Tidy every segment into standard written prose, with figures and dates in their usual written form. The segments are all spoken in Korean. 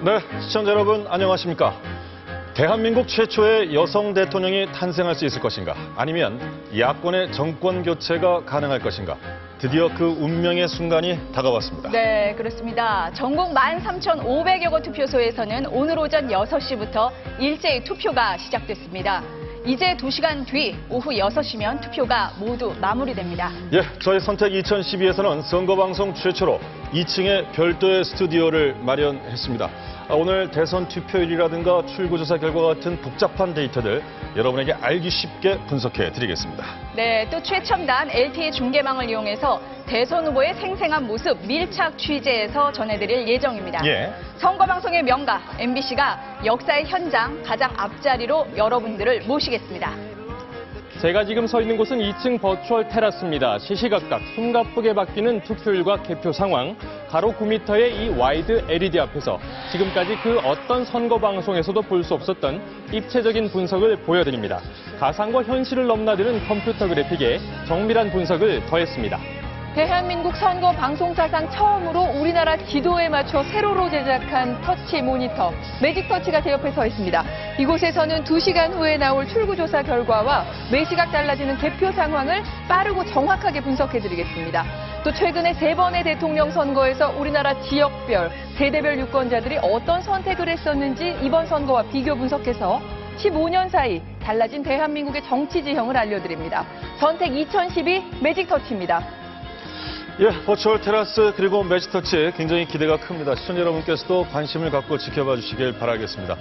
네, 시청자 여러분 안녕하십니까? 대한민국 최초의 여성 대통령이 탄생할 수 있을 것인가? 아니면 야권의 정권 교체가 가능할 것인가? 드디어 그 운명의 순간이 다가왔습니다. 네, 그렇습니다. 전국 13,500여 곳 투표소에서는 오늘 오전 6시부터 일제히 투표가 시작됐습니다. 이제 2시간 뒤 오후 6시면 투표가 모두 마무리됩니다. 예, 저희 선택 2012에서는 선거방송 최초로 2층에 별도의 스튜디오를 마련했습니다. 오늘 대선 투표율이라든가 출구조사 결과 같은 복잡한 데이터들 여러분에게 알기 쉽게 분석해 드리겠습니다. 네, 또 최첨단 LTE 중계망을 이용해서 대선 후보의 생생한 모습 밀착 취재해서 전해드릴 예정입니다. 예. 선거방송의 명가 MBC가 역사의 현장 가장 앞자리로 여러분들을 모시겠습니다. 제가 지금 서 있는 곳은 2층 버추얼 테라스입니다. 시시각각 숨가쁘게 바뀌는 투표율과 개표 상황, 가로 9m의 이 와이드 LED 앞에서 지금까지 그 어떤 선거 방송에서도 볼 수 없었던 입체적인 분석을 보여드립니다. 가상과 현실을 넘나드는 컴퓨터 그래픽에 정밀한 분석을 더했습니다. 대한민국 선거 방송사상 처음으로 우리나라 지도에 맞춰 세로로 제작한 터치 모니터, 매직 터치가 제 옆에 서 있습니다. 이곳에서는 2시간 후에 나올 출구조사 결과와 매시각 달라지는 개표 상황을 빠르고 정확하게 분석해드리겠습니다. 또 최근에 3번의 대통령 선거에서 우리나라 지역별, 세대별 유권자들이 어떤 선택을 했었는지 이번 선거와 비교 분석해서 15년 사이 달라진 대한민국의 정치 지형을 알려드립니다. 선택 2012 매직 터치입니다. 예, 버추얼 테라스 그리고 매직터치 굉장히 기대가 큽니다. 시청자 여러분께서도 관심을 갖고 지켜봐 주시길 바라겠습니다.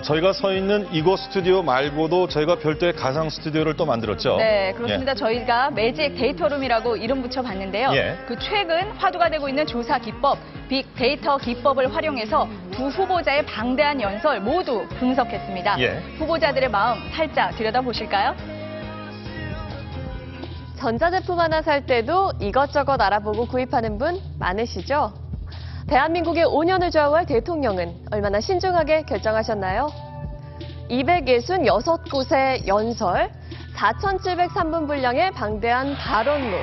저희가 서 있는 이곳 스튜디오 말고도 저희가 별도의 가상 스튜디오를 또 만들었죠. 네, 그렇습니다. 저희가 매직 데이터룸이라고 이름 붙여봤는데요. 예. 그 최근 화두가 되고 있는 조사 기법, 빅데이터 기법을 활용해서 두 후보자의 방대한 연설 모두 분석했습니다. 예. 후보자들의 마음 살짝 들여다보실까요? 전자제품 하나 살 때도 이것저것 알아보고 구입하는 분 많으시죠? 대한민국의 5년을 좌우할 대통령은 얼마나 신중하게 결정하셨나요? 266곳의 연설, 4,703분 분량의 방대한 발언록,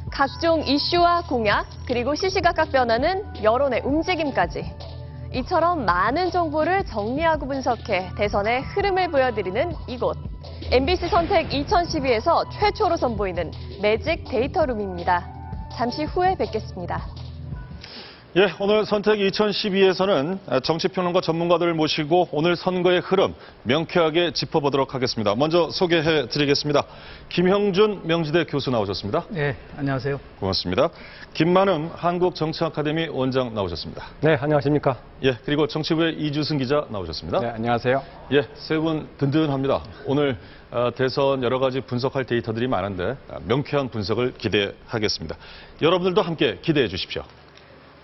각종 이슈와 공약, 그리고 시시각각 변하는 여론의 움직임까지. 이처럼 많은 정보를 정리하고 분석해 대선의 흐름을 보여드리는 이곳. MBC 선택 2012에서 최초로 선보이는 매직 데이터룸입니다. 잠시 후에 뵙겠습니다. 예, 오늘 선택 2012에서는 정치평론가 전문가들을 모시고 오늘 선거의 흐름 명쾌하게 짚어보도록 하겠습니다. 먼저 소개해 드리겠습니다. 김형준 명지대 교수 나오셨습니다. 네, 안녕하세요. 고맙습니다. 김만흠 한국정치아카데미 원장 나오셨습니다. 네, 안녕하십니까? 예, 그리고 정치부의 이주승 기자 나오셨습니다. 네, 안녕하세요. 예, 세 분 든든합니다. 오늘 대선 여러 가지 분석할 데이터들이 많은데 명쾌한 분석을 기대하겠습니다. 여러분들도 함께 기대해 주십시오.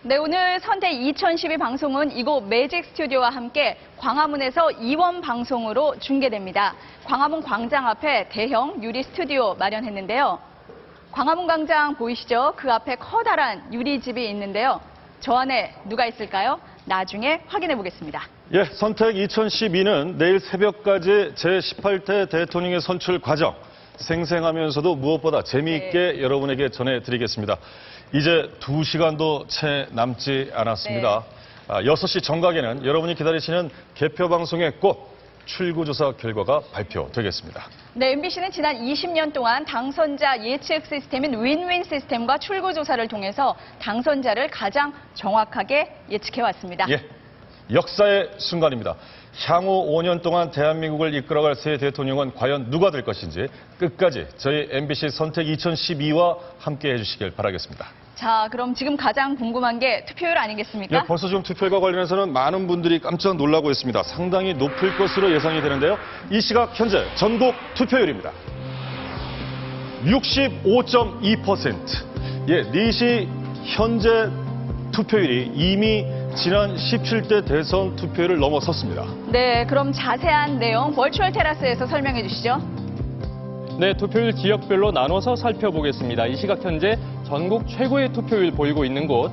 네, 오늘 선택 2012 방송은 이곳 매직 스튜디오와 함께 광화문에서 이원 방송으로 중계됩니다. 광화문 광장 앞에 대형 유리 스튜디오 마련했는데요. 광화문 광장 보이시죠? 그 앞에 커다란 유리집이 있는데요. 저 안에 누가 있을까요? 나중에 확인해 보겠습니다. 예, 선택 2012는 내일 새벽까지 제18대 대통령의 선출 과정 생생하면서도 무엇보다 재미있게 여러분에게 전해드리겠습니다. 이제 2시간도 채 남지 않았습니다. 6시 정각에는 여러분이 기다리시는 개표 방송의 꽃 출구조사 결과가 발표되겠습니다. 네, MBC는 지난 20년 동안 당선자 예측 시스템인 윈윈 시스템과 출구조사를 통해서 당선자를 가장 정확하게 예측해왔습니다. 예, 역사의 순간입니다. 향후 5년 동안 대한민국을 이끌어갈 새 대통령은 과연 누가 될 것인지 끝까지 저희 MBC 선택 2012와 함께 해주시길 바라겠습니다. 자, 그럼 지금 가장 궁금한 게 투표율 아니겠습니까? 예, 벌써 좀 투표율과 관련해서는 많은 분들이 깜짝 놀라고 있습니다. 상당히 높을 것으로 예상이 되는데요. 이 시각 현재 전국 투표율입니다. 65.2%. 예, 4시 현재 투표율이 이미 지난 17대 대선 투표율을 넘어섰습니다. 네, 그럼 자세한 내용 버추얼 테라스에서 설명해 주시죠. 네, 투표율 지역별로 나눠서 살펴보겠습니다. 이 시각 현재 전국 최고의 투표율 보이고 있는 곳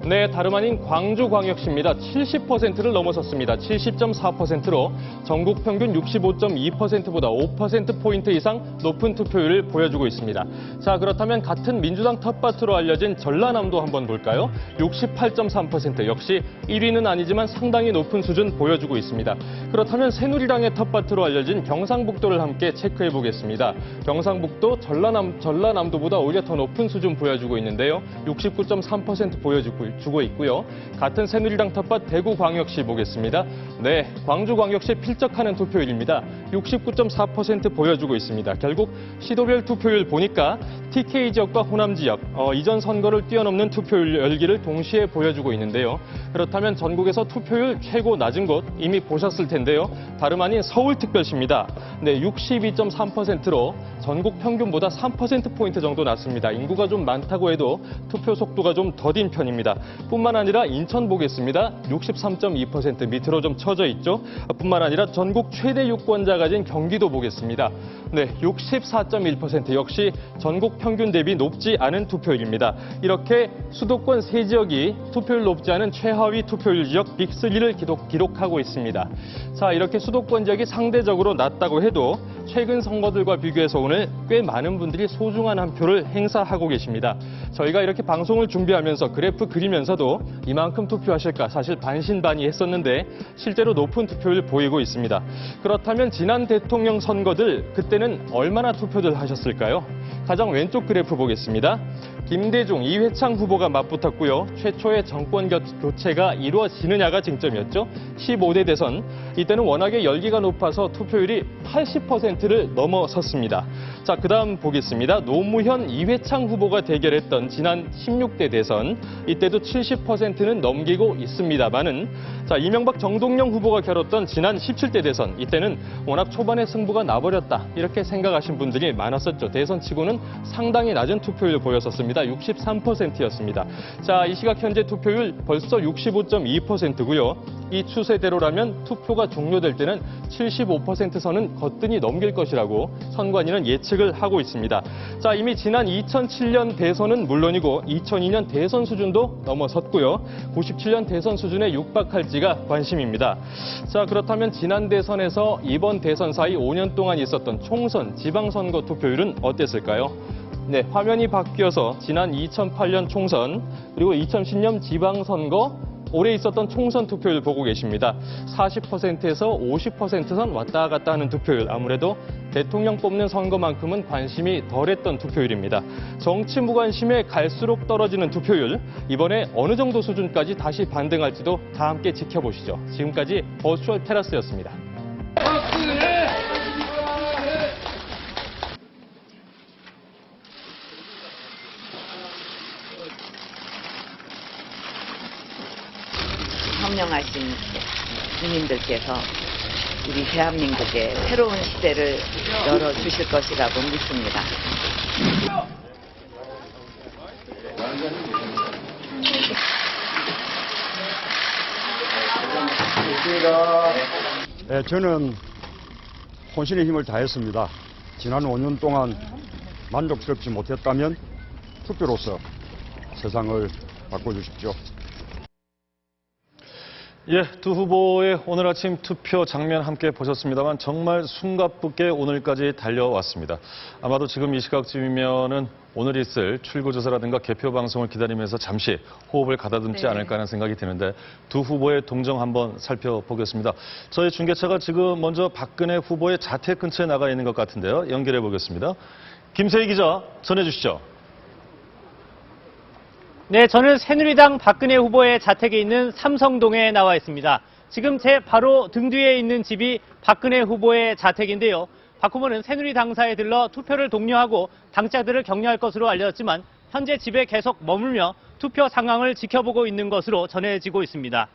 네, 다름 아닌 광주광역시입니다. 70%를 넘어섰습니다. 70.4%로 전국 평균 65.2%보다 5%포인트 이상 높은 투표율을 보여주고 있습니다. 자, 그렇다면 같은 민주당 텃밭으로 알려진 전라남도 한번 볼까요? 68.3% 역시 1위는 아니지만 상당히 높은 수준 보여주고 있습니다. 그렇다면 새누리당의 탓밭으로 알려진 경상북도를 함께 체크해 보겠습니다. 경상북도 전라남도보다 오히려 더 높은 수준 보여주고 있는데요. 69.3% 보여주고 있고요. 같은 새누리당 탓밭 대구광역시 보겠습니다. 네, 광주광역시 필적하는 투표율입니다. 69.4% 보여주고 있습니다. 결국 시도별 투표율 보니까 TK 지역과 호남 지역, 이전 선거를 뛰어넘는 투표율 열기를 동시에 보여주고 있는데요. 그렇다면 전국에서 투표율 최고 낮은 곳 이미 보셨을 텐데요. 다름 아닌 서울특별시입니다. 네, 62.3%로 전국 평균보다 3%포인트 정도 낮습니다. 인구가 좀 많다고 해도 투표 속도가 좀 더딘 편입니다. 뿐만 아니라 인천 보겠습니다. 63.2% 밑으로 좀 처져 있죠. 뿐만 아니라 전국 최대 유권자 가진 경기도 보겠습니다. 네, 64.1% 역시 전국 평균 대비 높지 않은 투표율입니다. 이렇게 수도권 세 지역이 투표율 높지 않은 최하위 투표율 지역 빅3를 기록하고 있습니다. 자, 이렇게 수도권 지역이 상대적으로 낮다고 해도 최근 선거들과 비교해서 오늘 꽤 많은 분들이 소중한 한 표를 행사하고 계십니다. 저희가 이렇게 방송을 준비하면서 그래프 그리면서도 이만큼 투표하실까 사실 반신반의했었는데 실제로 높은 투표율 보이고 있습니다. 그렇다면 지난 대통령 선거들 그때는 얼마나 투표들 하셨을까요? 가장 왼쪽 그래프 보겠습니다. 김대중, 이회창 후보가 맞붙었고요. 최초의 정권 교체가 이루어지느냐가 쟁점이었죠. 15대 대선. 이때는 워낙에 열기가 높아서 투표율이 80%를 넘어섰습니다. 자, 그다음 보겠습니다. 노무현, 이회창 후보가 대결했던 지난 16대 대선. 이때도 70%는 넘기고 있습니다만은 자, 이명박, 정동영 후보가 겨뤘던 지난 17대 대선. 이때는 워낙 초반에 승부가 나버렸다. 이렇게 생각하신 분들이 많았었죠. 대선치고는 상당히 낮은 투표율을 보였었습니다. 63%였습니다. 자, 이 시각 현재 투표율 벌써 65.2%고요. 이 추세대로라면 투표가 종료될 때는 75% 선은 거뜬히 넘길 것이라고 선관위는 예측을 하고 있습니다. 자, 이미 지난 2007년 대선은 물론이고 2002년 대선 수준도 넘어섰고요. 97년 대선 수준에 육박할지가 관심입니다. 자, 그렇다면 지난 대선에서 이번 대선 사이 5년 동안 있었던 총선, 지방선거 투표율은 어땠을까요? 네, 화면이 바뀌어서 지난 2008년 총선 그리고 2010년 지방선거 올해 있었던 총선 투표율 보고 계십니다. 40%에서 50%선 왔다 갔다 하는 투표율. 아무래도 대통령 뽑는 선거만큼은 관심이 덜했던 투표율입니다. 정치 무관심에 갈수록 떨어지는 투표율. 이번에 어느 정도 수준까지 다시 반등할지도 다 함께 지켜보시죠. 지금까지 버추얼 테라스였습니다. 현명하신 국민들께서 우리 대한민국의 새로운 시대를 열어주실 것이라고 믿습니다. 네, 저는 혼신의 힘을 다했습니다. 지난 5년 동안 만족스럽지 못했다면 투표로서 세상을 바꿔주십시오. 예, 두 후보의 오늘 아침 투표 장면 함께 보셨습니다만 정말 숨가쁘게 오늘까지 달려왔습니다. 아마도 지금 이 시각쯤이면은 오늘 있을 출구조사라든가 개표 방송을 기다리면서 잠시 호흡을 가다듬지 않을까 하는 생각이 드는데 두 후보의 동정 한번 살펴보겠습니다. 저희 중계차가 지금 먼저 박근혜 후보의 자택 근처에 나가 있는 것 같은데요. 연결해 보겠습니다. 김세희 기자 전해주시죠. 네, 저는 새누리당 박근혜 후보의 자택에 있는 삼성동에 나와 있습니다. 지금 제 바로 등 뒤에 있는 집이 박근혜 후보의 자택인데요. 박 후보는 새누리당사에 들러 투표를 독려하고 당자들을 격려할 것으로 알려졌지만 현재 집에 계속 머물며 투표 상황을 지켜보고 있는 것으로 전해지고 있습니다.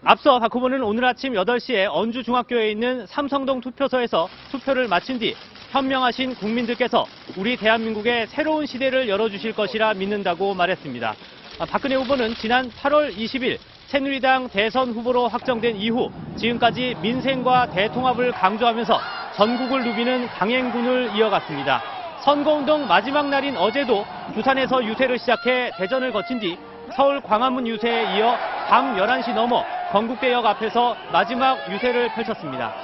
앞서 박 후보는 오늘 아침 8시에 언주중학교에 있는 삼성동 투표소에서 투표를 마친 뒤 현명하신 국민들께서 우리 대한민국의 새로운 시대를 열어주실 것이라 믿는다고 말했습니다. 박근혜 후보는 지난 8월 20일 새누리당 대선 후보로 확정된 이후 지금까지 민생과 대통합을 강조하면서 전국을 누비는 강행군을 이어갔습니다. 선거운동 마지막 날인 어제도 부산에서 유세를 시작해 대전을 거친 뒤 서울 광화문 유세에 이어 밤 11시 넘어 건국대역 앞에서 마지막 유세를 펼쳤습니다.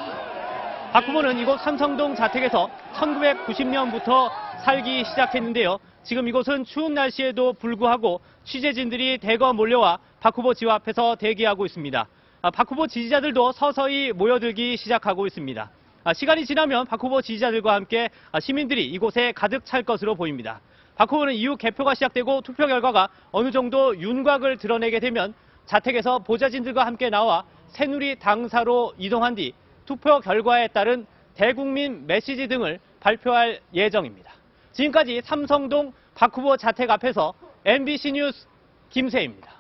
박 후보는 이곳 삼성동 자택에서 1990년부터 살기 시작했는데요. 지금 이곳은 추운 날씨에도 불구하고 취재진들이 대거 몰려와 박 후보 집 앞에서 대기하고 있습니다. 박 후보 지지자들도 서서히 모여들기 시작하고 있습니다. 시간이 지나면 박 후보 지지자들과 함께 시민들이 이곳에 가득 찰 것으로 보입니다. 박 후보는 이후 개표가 시작되고 투표 결과가 어느 정도 윤곽을 드러내게 되면 자택에서 보좌진들과 함께 나와 새누리 당사로 이동한 뒤 투표 결과에 따른 대국민 메시지 등을 발표할 예정입니다. 지금까지 삼성동 박 후보 자택 앞에서 MBC 뉴스 김세입니다.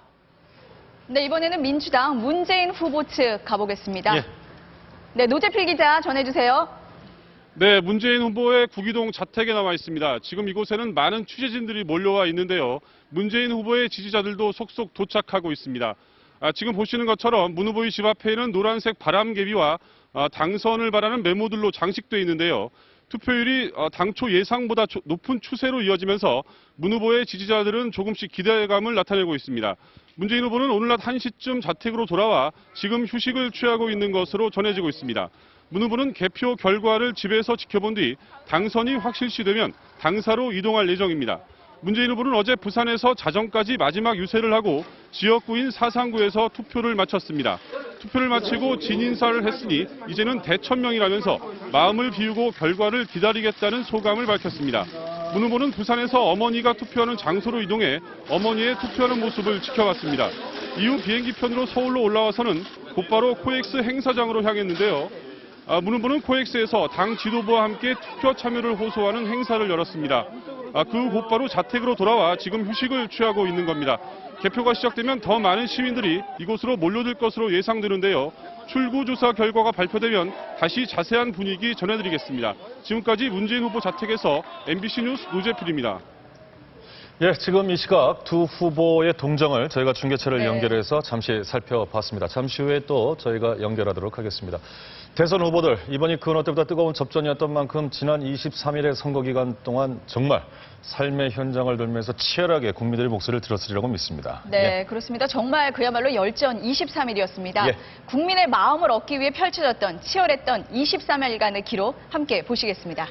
네, 이번에는 민주당 문재인 후보 측 가보겠습니다. 예. 네, 노재필 기자 전해주세요. 네, 문재인 후보의 구기동 자택에 나와 있습니다. 지금 이곳에는 많은 취재진들이 몰려와 있는데요. 문재인 후보의 지지자들도 속속 도착하고 있습니다. 지금 보시는 것처럼 문 후보의 집 앞에는 노란색 바람개비와 당선을 바라는 메모들로 장식되어 있는데요. 투표율이 당초 예상보다 높은 추세로 이어지면서 문 후보의 지지자들은 조금씩 기대감을 나타내고 있습니다. 문재인 후보는 오늘 낮 1시쯤 자택으로 돌아와 지금 휴식을 취하고 있는 것으로 전해지고 있습니다. 문 후보는 개표 결과를 집에서 지켜본 뒤 당선이 확실시되면 당사로 이동할 예정입니다. 문재인 후보는 어제 부산에서 자정까지 마지막 유세를 하고 지역구인 사상구에서 투표를 마쳤습니다. 투표를 마치고 진인사를 했으니 이제는 대천명이라면서 마음을 비우고 결과를 기다리겠다는 소감을 밝혔습니다. 문 후보는 부산에서 어머니가 투표하는 장소로 이동해 어머니의 투표하는 모습을 지켜봤습니다. 이후 비행기편으로 서울로 올라와서는 곧바로 코엑스 행사장으로 향했는데요. 문 후보는 코엑스에서 당 지도부와 함께 투표 참여를 호소하는 행사를 열었습니다. 그 후 곧바로 자택으로 돌아와 지금 휴식을 취하고 있는 겁니다. 개표가 시작되면 더 많은 시민들이 이곳으로 몰려들 것으로 예상되는데요. 출구조사 결과가 발표되면 다시 자세한 분위기 전해드리겠습니다. 지금까지 문재인 후보 자택에서 MBC 뉴스 노재필입니다. 예, 지금 이 시각 두 후보의 동정을 저희가 중계체를 네. 연결해서 잠시 살펴봤습니다. 잠시 후에 또 저희가 연결하도록 하겠습니다. 대선 후보들, 이번이 그 어느 때보다 뜨거운 접전이었던 만큼 지난 23일의 선거 기간 동안 정말 삶의 현장을 돌면서 치열하게 국민들의 목소리를 들었으리라고 믿습니다. 네, 그렇습니다. 정말 그야말로 열전 23일이었습니다. 예. 국민의 마음을 얻기 위해 펼쳐졌던 치열했던 23일간의 기록 함께 보시겠습니다.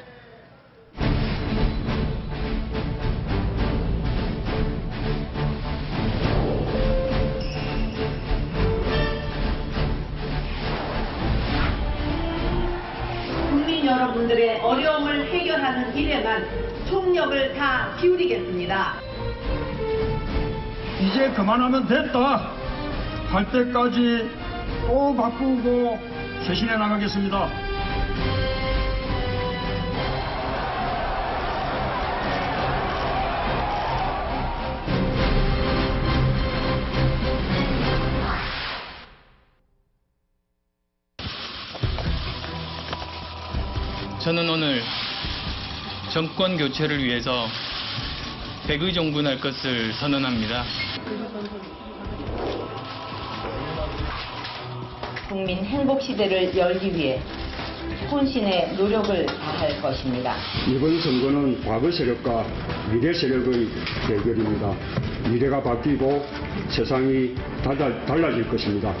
국민 여러분들의 어려움을 해결하는 일에만 총력을 다 기울이겠습니다. 이제 그만하면 됐다 할 때까지 또 바꾸고 쇄신해 나가겠습니다. 저는 오늘 정권 교체를 위해서 백의종군할 것을 선언합니다. 국민 행복 시대를 열기 위해 혼신의 노력을 다할 것입니다. 이번 선거는 과거 세력과 미래 세력의 대결입니다. 미래가 바뀌고 세상이 달라질 것입니다.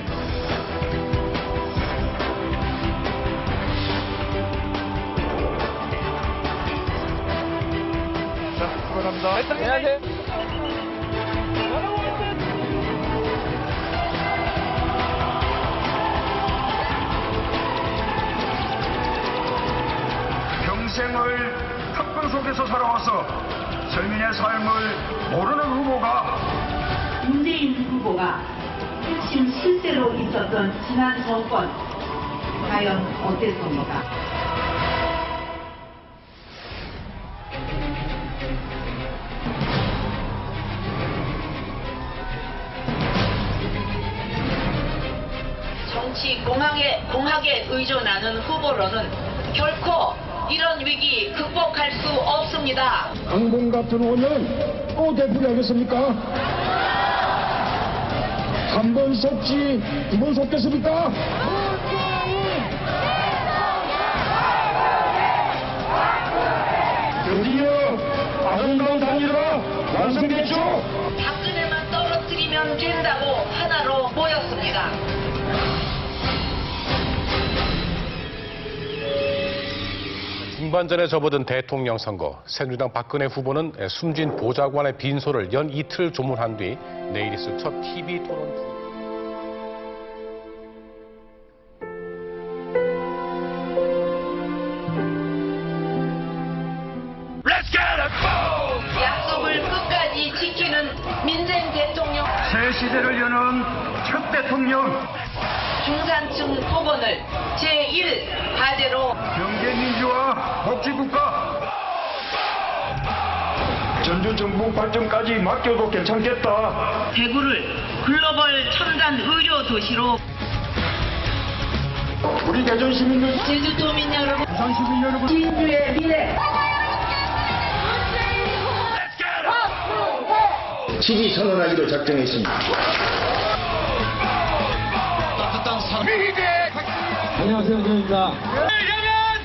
평생을 특권 속에서 살아와서 서민의 삶을 모르는 후보가 문재인 후보가 핵심 실세로 있었던 지난 정권 과연 어땠습니까? 정치 공학에 의존하는 후보로는 결코 이런 위기 극복할 수 없습니다. 강봉 같은 5년 또 되풀이하겠습니까? 한 번 속지 두 번 속겠습니까? 드디어 아름다운 단일화 완성됐죠? 박근혜만 떨어뜨려 당된다고 하나로 모였습니다. 중반전에 접어든 대통령 선거, 새누리당 박근혜 후보는 숨진 보좌관의 빈소를 연 이틀 조문한 뒤 내일 있을 첫 TV 토론 중. 약속을 끝까지 지키는 민생 대통령, 새 시대를 여는 첫 대통령, 중산층 복원을 제1 과제로 경제민주화 복지국가, 전주전북 발전까지 맡겨도 괜찮겠다. 대구를 글로벌 첨단 의료 도시로, 우리 대전 시민들, 제주도민 여러분, 부산 시민 여러분, 진주의 미래. 지지 선언하기로 작정했습니다. 안녕하세요, 저입니다.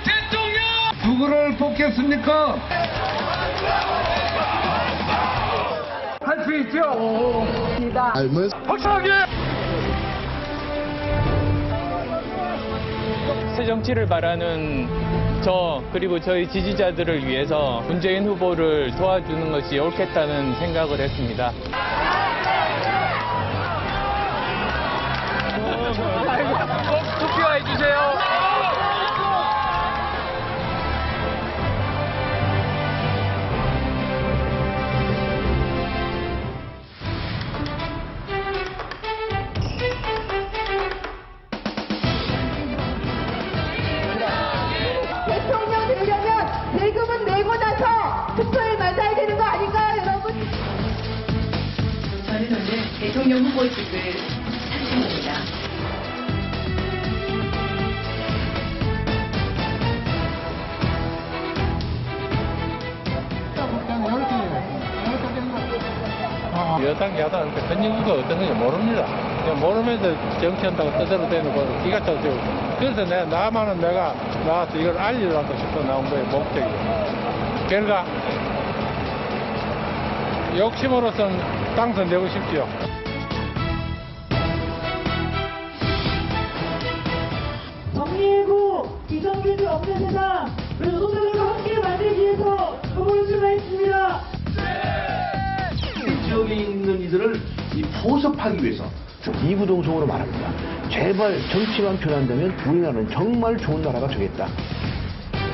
대통령! 누구를 뽑겠습니까? 할 수 있죠? 확실하게! 새 정치를 바라는 저 그리고 저희 지지자들을 위해서 문재인 후보를 도와주는 것이 옳겠다는 생각을 했습니다. 꼭 투표해 주세요. 대통령 되려면 세금은 내고 나서 투표에 맞아야 되는 거 아닌가요, 여러분? 저는 오늘 대통령 후보직을 탔습니다. 여당, 야당, 현 정부가 어떤 건지 모릅니다. 그냥 모르면서 정치한다고 뜻대로 되는 거 기가 차죠. 그래서 나만은 내가 나와서 이걸 알리려고 싶어 나온 거예요, 목적이. 결과, 욕심으로선 당선되고 싶죠. 정리해고 비정규직 없는 세상, 소득을 함께 만들기 위해서 후보를 출마했습니다. 지역에 있는 이들을 포섭하기 위해서 이구동성으로 말합니다. 제발 정치만 변한다면 우리나라는 정말 좋은 나라가 되겠다.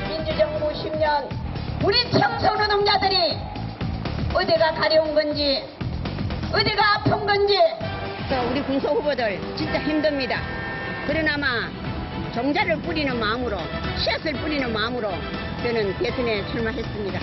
민주정부 10년, 우리 청소노동자들이 어디가 가려운 건지, 어디가 아픈 건지. 우리 군소 후보들 진짜 힘듭니다. 그러나마 정자를 뿌리는 마음으로, 씨앗을 뿌리는 마음으로 저는 대선에 출마했습니다.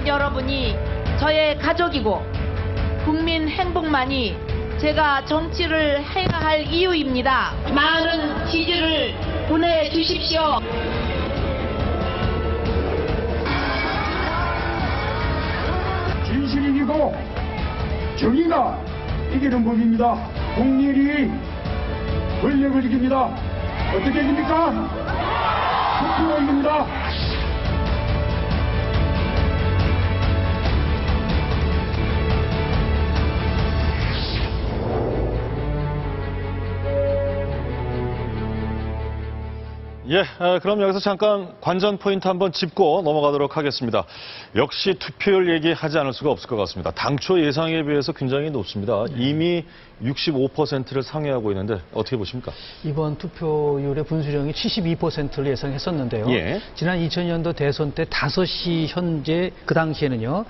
여러분이 저의 가족이고 국민 행복만이 제가 정치를 해야 할 이유입니다. 많은 지지를 보내주십시오. 진실이 이기고 정의가 이기는 법입니다. 공일이 권력을 이깁니다. 어떻게 이깁니까? 투표가 이깁니다. 예, 그럼 여기서 잠깐 관전 포인트 한번 짚고 넘어가도록 하겠습니다. 역시 투표율 얘기하지 않을 수가 없을 것 같습니다. 당초 예상에 비해서 굉장히 높습니다. 이미 65%를 상회하고 있는데 어떻게 보십니까? 이번 투표율의 분수령이 72%를 예상했었는데요. 예. 지난 2000년도 대선 때 5시 현재 그 당시에는요.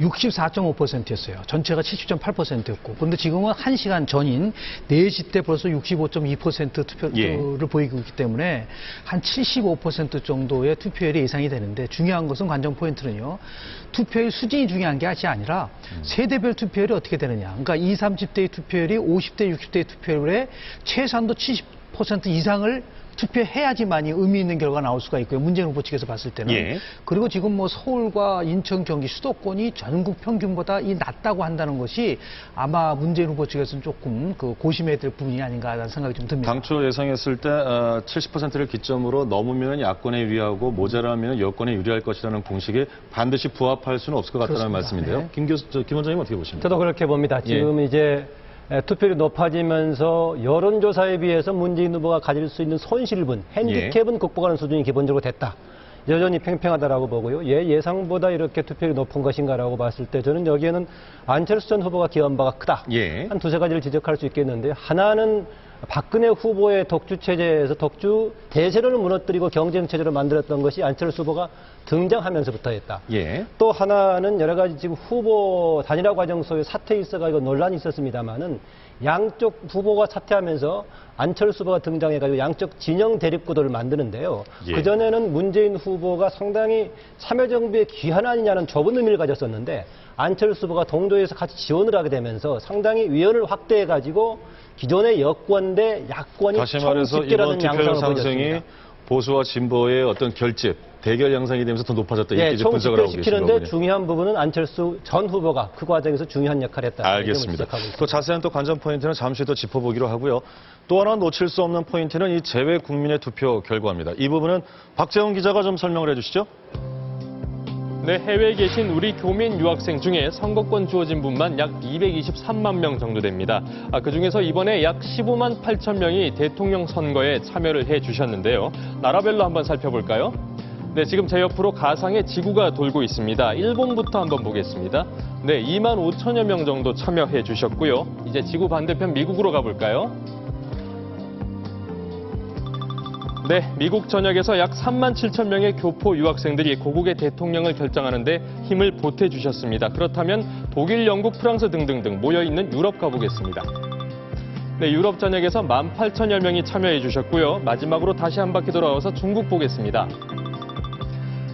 64.5%였어요. 전체가 70.8%였고. 그런데 지금은 1시간 전인 4시 때 벌써 65.2% 투표를 보이고 있기 때문에 한 75% 정도의 투표율이 예상이 되는데 중요한 것은 관전 포인트는요. 투표율 수준이 중요한 게 아니라 세대별 투표율이 어떻게 되느냐. 그러니까 20, 30대의 투표율이 50대, 60대의 투표율에 최소한도 70% 이상을 투표해야지만이 의미 있는 결과가 나올 수가 있고요. 문재인 후보 측에서 봤을 때는. 그리고 지금 뭐 서울과 인천, 경기 수도권이 전국 평균보다 낮다고 한다는 것이 아마 문재인 후보 측에서는 조금 고심해야 될 부분이 아닌가라는 생각이 좀 듭니다. 당초 예상했을 때 70%를 기점으로 넘으면 야권에 유리하고 모자라면 여권에 유리할 것이라는 공식에 반드시 부합할 수는 없을 것 같다는 말씀인데요. 네. 김 원장님 어떻게 보십니까? 저도 그렇게 봅니다. 지금 이제 투표율이 높아지면서 여론조사에 비해서 문재인 후보가 가질 수 있는 손실분, 핸디캡은 극복하는 수준이 기본적으로 됐다. 여전히 팽팽하다라고 보고요. 예상보다 이렇게 투표율이 높은 것인가라고 봤을 때 저는 여기에는 안철수 전 후보가 기여한 바가 크다. 한 두세 가지를 지적할 수 있겠는데 하나는 박근혜 후보의 독주 체제에서 독주 대세를 무너뜨리고 경쟁 체제를 만들었던 것이 안철수 후보가 등장하면서부터였다. 또 하나는 여러 가지 지금 후보 단일화 과정 속에 사퇴에 있어가지고 논란이 있었습니다만은 양쪽 후보가 사퇴하면서 안철수 후보가 등장해가지고 양쪽 진영 대립구도를 만드는데요. 그전에는 문재인 후보가 상당히 참여정부의 귀환 아니냐는 좁은 의미를 가졌었는데 안철수 후보가 동조해서 같이 지원을 하게 되면서 상당히 위원을 확대해가지고 기존의 여권 대 야권이 다시 말해서 이번 투표율 상승이 보수와 진보의 어떤 결집, 대결 양상이 되면서 더 높아졌다. 이렇게 이제 분석을 하고 계시는 거군요. 중요한 부분은 안철수 전 후보가 그 과정에서 중요한 역할을 했다. 알겠습니다. 또 자세한 또 관전 포인트는 잠시 더 짚어보기로 하고요. 또 하나 놓칠 수 없는 포인트는 이 재외 국민의 투표 결과입니다. 이 부분은 박재훈 기자가 좀 설명을 해주시죠. 네, 해외에 계신 우리 교민 유학생 중에 선거권 주어진 분만 약 223만 명 정도 됩니다. 그중에서 이번에 약 15만 8천 명이 대통령 선거에 참여를 해주셨는데요. 나라별로 한번 살펴볼까요? 네, 지금 제 옆으로 가상의 지구가 돌고 있습니다. 일본부터 한번 보겠습니다. 네, 2만 5천여 명 정도 참여해 주셨고요. 이제 지구 반대편 미국으로 가볼까요? 네, 미국 전역에서 약 3만 7천 명의 교포 유학생들이 고국의 대통령을 결정하는 데 힘을 보태주셨습니다. 그렇다면 독일, 영국, 프랑스 등등등 모여있는 유럽 가보겠습니다. 네, 유럽 전역에서 18,000여 명이 참여해 주셨고요. 마지막으로 다시 한 바퀴 돌아와서 중국 보겠습니다.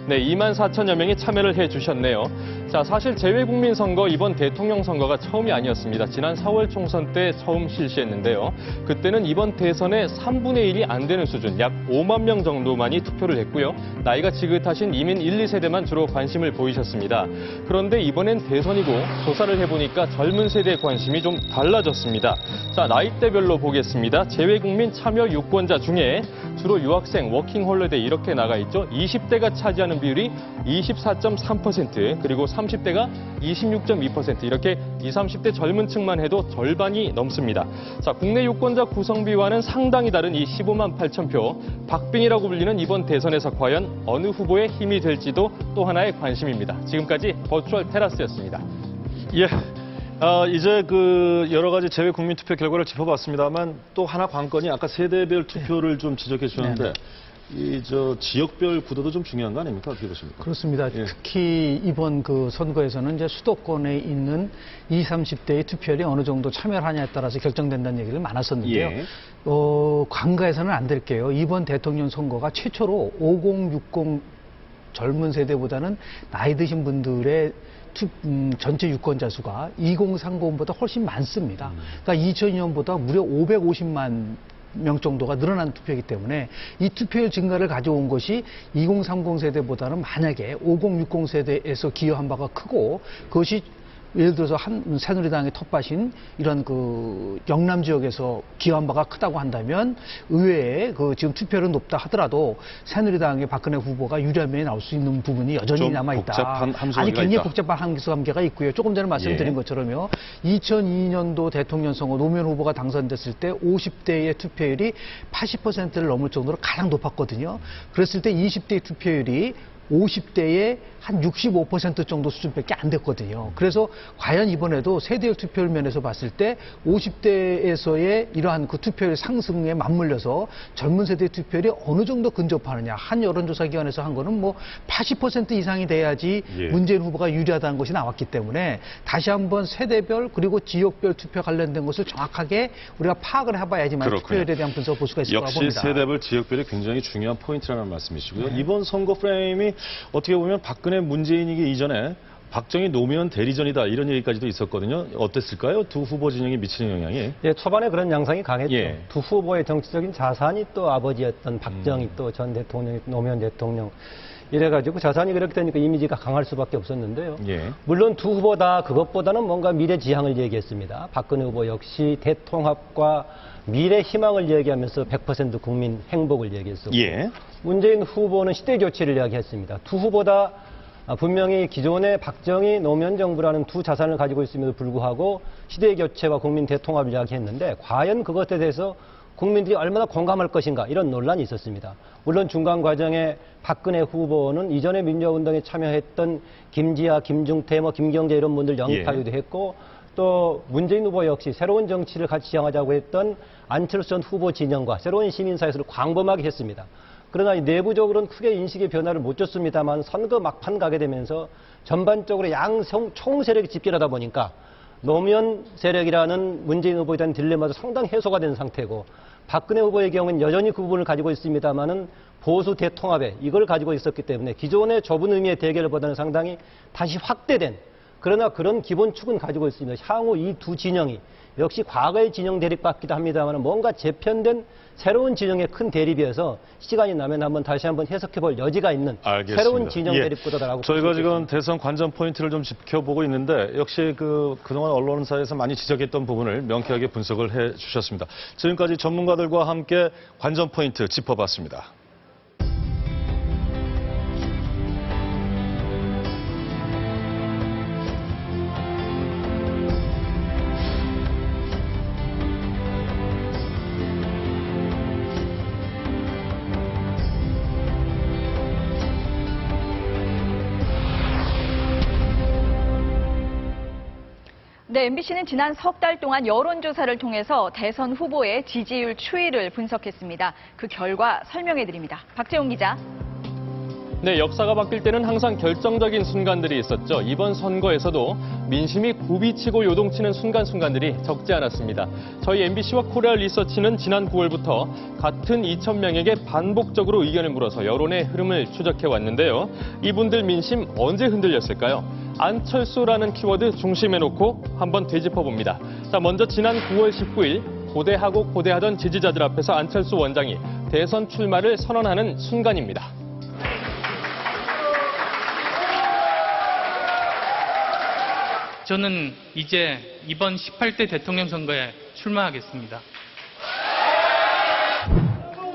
네, 24,000여 명이 참여를 해주셨네요. 자, 사실 재외국민 선거 이번 대통령 선거가 처음이 아니었습니다. 지난 4월 총선 때 처음 실시했는데요. 그때는 이번 대선의 3분의 1이 안 되는 수준, 약 5만 명 정도만이 투표를 했고요. 나이가 지긋하신 이민 1, 2세대만 주로 관심을 보이셨습니다. 그런데 이번엔 대선이고 조사를 해보니까 젊은 세대의 관심이 좀 달라졌습니다. 자, 나이대별로 보겠습니다. 재외국민 참여 유권자 중에 주로 유학생, 워킹홀리데이 이렇게 나가 있죠. 20대가 차지하는 비율이 24.3%, 그리고 30대가 26.2%, 이렇게 20, 30대 젊은 층만 해도 절반이 넘습니다. 자, 국내 유권자 구성비와는 상당히 다른 이 15만 8천 표, 박빙이라고 불리는 이번 대선에서 과연 어느 후보의 힘이 될지도 또 하나의 관심입니다. 지금까지 버추얼 테라스였습니다. 이제 여러 가지 재외 국민 투표 결과를 짚어봤습니다만 또 하나 관건이 아까 세대별 투표를 좀 지적해 주셨는데 지역별 구도도 좀 중요한 거 아닙니까? 어떻게 보십니까? 그렇습니다. 특히 이번 선거에서는 이제 수도권에 있는 20, 30대의 투표율이 어느 정도 참여를 하냐에 따라서 결정된다는 얘기를 많았었는데요. 관가에서는 안 될게요. 이번 대통령 선거가 최초로 50, 60 젊은 세대보다는 나이 드신 분들의 전체 유권자 수가 2030보다 훨씬 많습니다. 그러니까 2002년보다 무려 550만 명 정도가 늘어난 투표이기 때문에 이 투표율 증가를 가져온 것이 2030 세대보다는 만약에 5060 세대에서 기여한 바가 크고 그것이 예를 들어서 새누리당의 텃밭인 이런 영남 지역에서 기여한 바가 크다고 한다면 의외에 지금 투표율은 높다 하더라도 새누리당의 박근혜 후보가 유리한 면이 나올 수 있는 부분이 여전히 남아있다. 굉장히 복잡한 함수관계가 있고요. 조금 전에 말씀드린 것처럼요. 2002년도 대통령 선거 노무현 후보가 당선됐을 때 50대의 투표율이 80%를 넘을 정도로 가장 높았거든요. 그랬을 때 20대의 투표율이 50대의 한 65% 정도 수준밖에 안 됐거든요. 그래서 과연 이번에도 세대의 투표율 면에서 봤을 때 50대에서의 이러한 그 투표율 상승에 맞물려서 젊은 세대의 투표율이 어느 정도 근접하느냐. 한 여론조사 기관에서 한 거는 뭐 80% 이상이 돼야지 문재인 후보가 유리하다는 것이 나왔기 때문에 다시 한번 세대별 그리고 지역별 투표 관련된 것을 정확하게 우리가 파악을 해봐야지만 투표율에 대한 분석을 볼 수가 있을 거라고 봅니다. 역시 세대별 지역별이 굉장히 중요한 포인트라는 말씀이시고요. 이번 선거 프레임이 어떻게 보면 박근혜 문재인이기 이전에 박정희 노무현 대리전이다 이런 얘기까지도 있었거든요. 어땠을까요? 두 후보 진영이 미치는 영향이. 예, 초반에 그런 양상이 강했죠. 두 후보의 정치적인 자산이 또 아버지였던 박정희 또 전 대통령, 노무현 대통령 이래가지고 자산이 그렇게 되니까 이미지가 강할 수밖에 없었는데요. 물론 두 후보 다 그것보다는 뭔가 미래 지향을 얘기했습니다. 박근혜 후보 역시 대통합과 미래 희망을 얘기하면서 100% 국민 행복을 얘기했었고 문재인 후보는 시대 교체를 이야기했습니다. 두 후보 다 분명히 기존의 박정희, 노무현 정부라는 두 자산을 가지고 있음에도 불구하고 시대 교체와 국민 대통합을 이야기했는데 과연 그것에 대해서 국민들이 얼마나 공감할 것인가 이런 논란이 있었습니다. 물론 중간 과정에 박근혜 후보는 이전에 민주화운동에 참여했던 김지아, 김중태, 김경재 이런 분들 영입하기도 했고 또 문재인 후보 역시 새로운 정치를 같이 지향하자고 했던 안철수 전 후보 진영과 새로운 시민사회를 광범하게 했습니다. 그러나 내부적으로는 크게 인식의 변화를 못 줬습니다만 선거 막판 가게 되면서 전반적으로 총세력이 집결하다 보니까 노무현 세력이라는 문재인 후보에 대한 딜레마도 상당히 해소가 된 상태고 박근혜 후보의 경우는 여전히 그 부분을 가지고 있습니다만은 보수 대통합에 이걸 가지고 있었기 때문에 기존의 좁은 의미의 대결보다는 상당히 다시 확대된 그러나 그런 기본 축은 가지고 있습니다. 향후 이 두 진영이 역시 과거의 진영 대립 같기도 합니다만 뭔가 재편된 새로운 진영의 큰 대립이어서 시간이 나면 다시 한번 해석해볼 여지가 있는 새로운 진영 대립구도다라고 저희가 지금 대선 관전 포인트를 좀 지켜보고 있는데 역시 그동안 언론사에서 많이 지적했던 부분을 명쾌하게 분석을 해 주셨습니다. 지금까지 전문가들과 함께 관전 포인트 짚어봤습니다. 네, MBC는 지난 석 달 동안 여론조사를 통해서 대선 후보의 지지율 추이를 분석했습니다. 그 결과 설명해드립니다. 박재용 기자. 네, 역사가 바뀔 때는 항상 결정적인 순간들이 있었죠. 이번 선거에서도 민심이 굽이치고 요동치는 순간순간들이 적지 않았습니다. 저희 MBC와 코리아 리서치는 지난 9월부터 같은 2,000명에게 반복적으로 의견을 물어서 여론의 흐름을 추적해 왔는데요. 이분들 민심 언제 흔들렸을까요? 안철수라는 키워드 중심에 놓고 한번 되짚어봅니다. 자, 먼저 지난 9월 19일 고대하고 고대하던 지지자들 앞에서 안철수 원장이 대선 출마를 선언하는 순간입니다. 저는 이제 이번 18대 대통령 선거에 출마하겠습니다.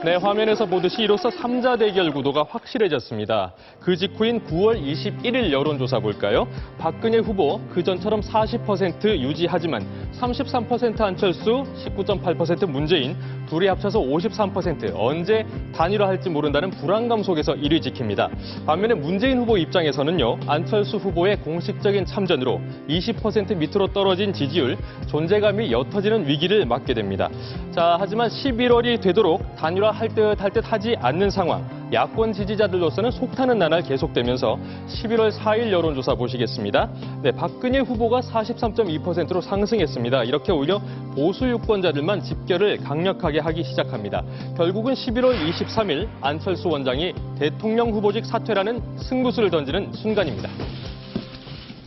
네, 화면에서 보듯이 이로써 3자 대결 구도가 확실해졌습니다. 그 직후인 9월 21일 여론조사 볼까요? 박근혜 후보 그전처럼 40% 유지하지만 33% 안철수, 19.8% 문재인, 둘이 합쳐서 53% 언제 단일화할지 모른다는 불안감 속에서 1위 지킵니다. 반면에 문재인 후보 입장에서는요. 안철수 후보의 공식적인 참전으로 20% 밑으로 떨어진 지지율, 존재감이 옅어지는 위기를 맞게 됩니다. 자, 하지만 11월이 되도록 단일화할 듯 하지 않는 상황. 야권 지지자들로서는 속타는 나날 계속되면서 11월 4일 여론조사 보시겠습니다. 네, 박근혜 후보가 43.2%로 상승했습니다. 이렇게 오히려 보수 유권자들만 집결을 강력하게 하기 시작합니다. 결국은 11월 23일 안철수 원장이 대통령 후보직 사퇴라는 승부수를 던지는 순간입니다.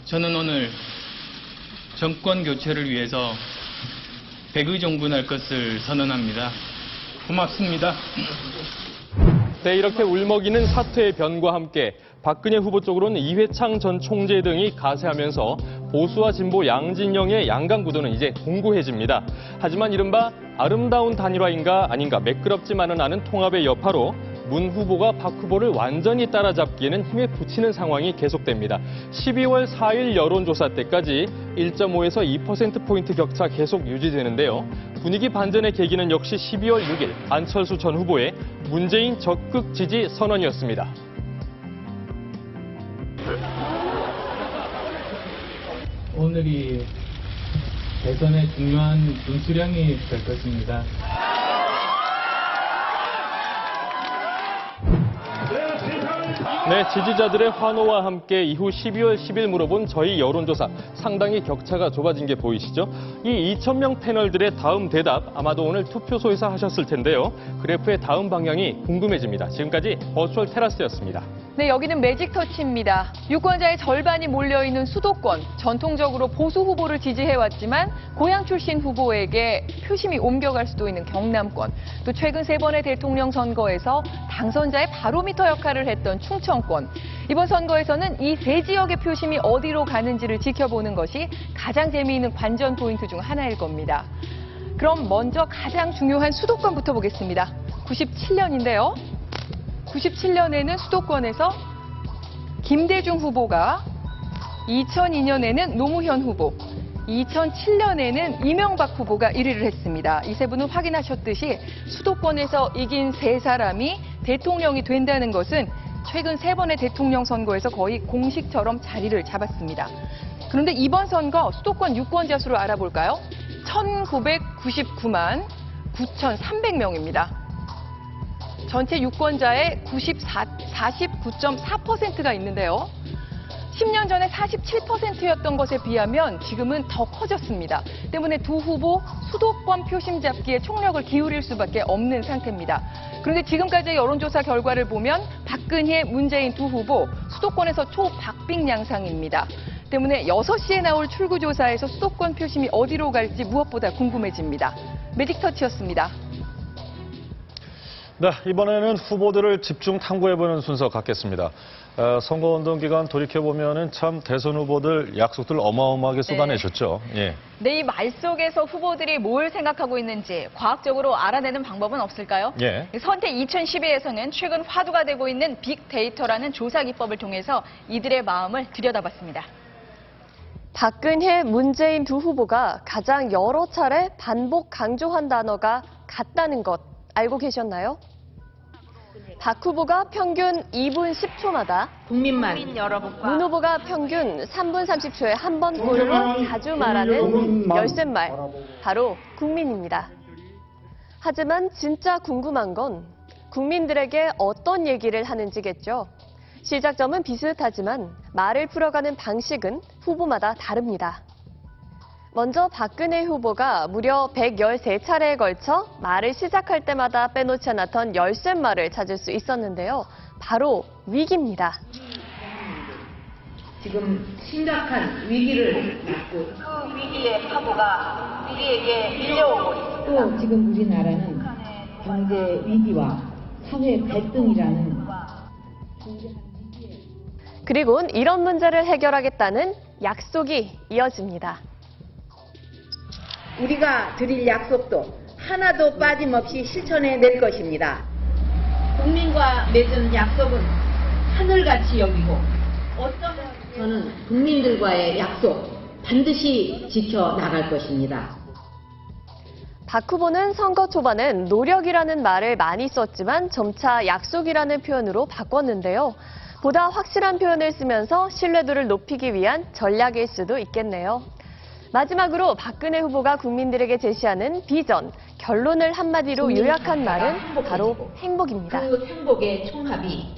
저는 오늘 정권 교체를 위해서 백의종군할 것을 선언합니다. 고맙습니다. 네, 이렇게 울먹이는 사퇴의 변과 함께 박근혜 후보 쪽으로는 이회창 전 총재 등이 가세하면서 보수와 진보 양진영의 양강 구도는 이제 공고해집니다. 하지만 이른바 아름다운 단일화인가 아닌가 매끄럽지만은 않은 통합의 여파로 문 후보가 박 후보를 완전히 따라잡기에는 힘에 부치는 상황이 계속됩니다. 12월 4일 여론조사 때까지 1.5에서 2%포인트 격차 계속 유지되는데요. 분위기 반전의 계기는 역시 12월 6일 안철수 전 후보의 문재인 적극 지지 선언이었습니다. 오늘이 대선의 중요한 분수령이 될 것입니다. 네, 지지자들의 환호와 함께 이후 12월 10일 물어본 저희 여론조사 상당히 격차가 좁아진 게 보이시죠? 이 2,000명 패널들의 다음 대답 아마도 오늘 투표소에서 하셨을 텐데요. 그래프의 다음 방향이 궁금해집니다. 지금까지 버추얼 테라스였습니다. 네, 여기는 매직터치입니다. 유권자의 절반이 몰려있는 수도권, 전통적으로 보수 후보를 지지해왔지만 고향 출신 후보에게 표심이 옮겨갈 수도 있는 경남권, 또 최근 3번의 대통령 선거에서 당선자의 바로미터 역할을 했던 충청권. 이번 선거에서는 이 세 지역의 표심이 어디로 가는지를 지켜보는 것이 가장 재미있는 관전 포인트 중 하나일 겁니다. 그럼 먼저 가장 중요한 수도권부터 보겠습니다. 97년인데요. 97년에는 수도권에서 김대중 후보가, 2002년에는 노무현 후보, 2007년에는 이명박 후보가 1위를 했습니다. 이 세 분은 확인하셨듯이 수도권에서 이긴 세 사람이 대통령이 된다는 것은 최근 3번의 대통령 선거에서 거의 공식처럼 자리를 잡았습니다. 그런데 이번 선거 수도권 유권자 수를 알아볼까요? 1999만 9,300명입니다. 전체 유권자의 49.4%가 있는데요. 10년 전에 47%였던 것에 비하면 지금은 더 커졌습니다. 때문에 두 후보 수도권 표심 잡기에 총력을 기울일 수밖에 없는 상태입니다. 그런데 지금까지의 여론조사 결과를 보면 박근혜, 문재인 두 후보 수도권에서 초박빙 양상입니다. 때문에 6시에 나올 출구조사에서 수도권 표심이 어디로 갈지 무엇보다 궁금해집니다. 매직터치였습니다. 네, 이번에는 후보들을 집중 탐구해보는 순서 갖겠습니다. 선거운동 기간 돌이켜보면 참 대선 후보들 약속들 어마어마하게 쏟아내셨죠. 예. 네, 이 말 속에서 후보들이 뭘 생각하고 있는지 과학적으로 알아내는 방법은 없을까요? 예. 선택 2012에서는 최근 화두가 되고 있는 빅데이터라는 조사 기법을 통해서 이들의 마음을 들여다봤습니다. 박근혜, 문재인 두 후보가 가장 여러 차례 반복 강조한 단어가 같다는 것 알고 계셨나요? 박 후보가 평균 2분 10초마다, 국민 여러분과 문 후보가 평균 3분 30초에 한 번꼴로 자주 말하는 열쇠말, 바로 국민입니다. 하지만 진짜 궁금한 건 국민들에게 어떤 얘기를 하는지겠죠. 시작점은 비슷하지만 말을 풀어가는 방식은 후보마다 다릅니다. 먼저 박근혜 후보가 무려 113차례에 걸쳐 말을 시작할 때마다 빼놓지 않았던 열쇠말을 찾을 수 있었는데요. 바로 위기입니다. 지금 심각한 위기를 맞고 그 위기의 파도가 우리에게 밀려오고 있습니다. 또 지금 우리나라는 경제 위기와 사회 갈등이라는 그리곤 이런 문제를 해결하겠다는 약속이 이어집니다. 우리가 드릴 약속도 하나도 빠짐없이 실천해 낼 것입니다. 국민과 맺은 약속은 하늘같이 여기고 저는 국민들과의 약속 반드시 지켜나갈 것입니다. 박 후보는 선거 초반엔 노력이라는 말을 많이 썼지만 점차 약속이라는 표현으로 바꿨는데요. 보다 확실한 표현을 쓰면서 신뢰도를 높이기 위한 전략일 수도 있겠네요. 마지막으로 박근혜 후보가 국민들에게 제시하는 비전, 결론을 한마디로 요약한 말은 바로 행복입니다. 그 행복의 총합이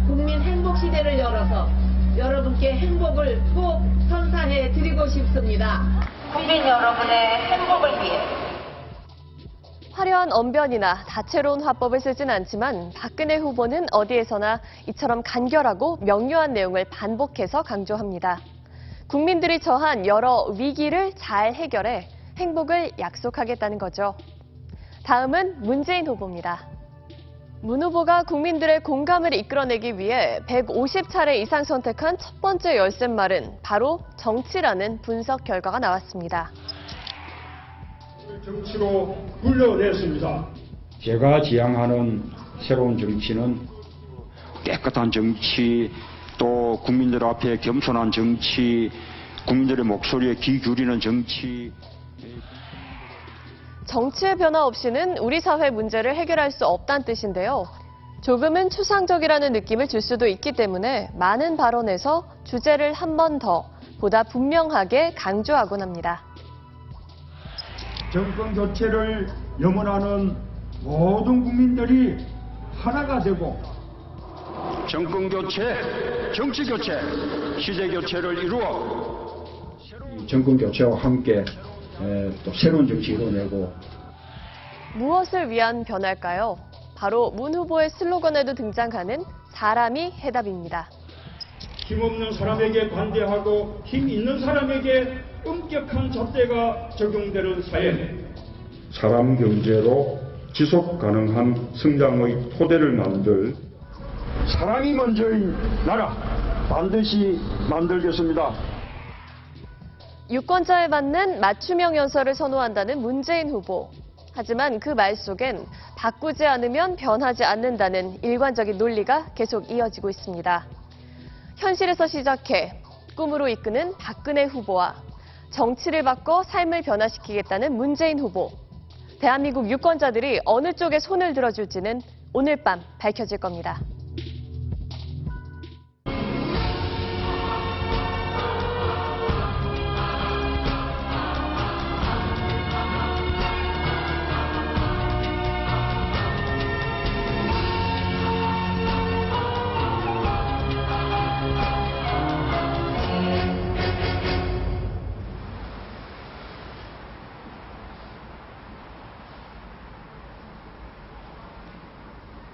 국민 행복 시대를 열어서 여러분께 행복을 꼭 선사해 드리고 싶습니다. 국민 여러분의 행복을 위해. 화려한 언변이나 다채로운 화법을 쓰진 않지만 박근혜 후보는 어디에서나 이처럼 간결하고 명료한 내용을 반복해서 강조합니다. 국민들이 처한 여러 위기를 잘 해결해 행복을 약속하겠다는 거죠. 다음은 문재인 후보입니다. 문 후보가 국민들의 공감을 이끌어내기 위해 150차례 이상 선택한 첫 번째 열쇠말은 바로 정치라는 분석 결과가 나왔습니다. 정치로 불러냈습니다. 제가 지향하는 새로운 정치는 깨끗한 정치, 또 국민들 앞에 겸손한 정치, 국민들의 목소리에 귀 기울이는 정치. 정치의 변화 없이는 우리 사회 문제를 해결할 수 없다는 뜻인데요. 조금은 추상적이라는 느낌을 줄 수도 있기 때문에 많은 발언에서 주제를 한 번 더 보다 분명하게 강조하곤 합니다. 정권 교체를 염원하는 모든 국민들이 하나가 되고 정권 교체, 정치 교체, 시대 교체를 이루어 정권 교체와 함께 또 새로운 정치 이뤄내고. 무엇을 위한 변화일까요? 바로 문 후보의 슬로건에도 등장하는 사람이 해답입니다. 힘없는 사람에게 관대하고 힘 있는 사람에게 엄격한 잣대가 적용되는 사회. 사람 경제로 지속 가능한 성장의 토대를 만들 사람이 먼저인 나라 반드시 만들겠습니다. 유권자에 맞는 맞춤형 연설을 선호한다는 문재인 후보. 하지만 그 말 속엔 바꾸지 않으면 변하지 않는다는 일관적인 논리가 계속 이어지고 있습니다. 현실에서 시작해 꿈으로 이끄는 박근혜 후보와 정치를 바꿔 삶을 변화시키겠다는 문재인 후보. 대한민국 유권자들이 어느 쪽에 손을 들어줄지는 오늘 밤 밝혀질 겁니다.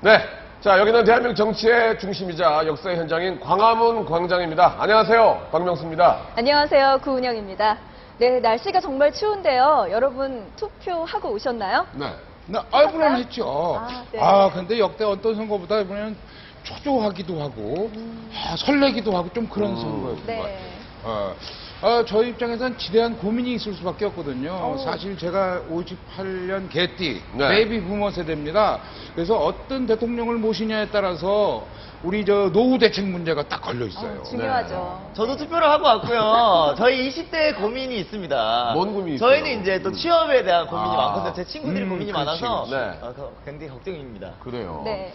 네, 자 여기는 대한민국 정치의 중심이자 역사의 현장인 광화문 광장입니다. 안녕하세요, 박명수입니다. 안녕하세요, 구은영입니다. 네, 날씨가 정말 추운데요. 여러분 투표하고 오셨나요? 네. 물론 했죠. 네. 근데 역대 어떤 선거보다 이번에는 초조하기도 하고, 설레기도 하고 좀 그런 선거였던 것 같아요. 저희 입장에서는 지대한 고민이 있을 수밖에 없거든요. 사실 제가 58년 개띠, 베이비 부머 세대입니다. 그래서 어떤 대통령을 모시냐에 따라서 우리 노후 대책 문제가 딱 걸려 있어요. 중요하죠. 저도 투표를 하고 왔고요. 저희 20대 고민이 있습니다. 뭔 고민이 있어요? 저희는 이제 또 취업에 대한 고민이 많거든요. 제 친구들이 고민이 그렇지, 많아서 그렇지. 굉장히 걱정입니다. 그래요. 네.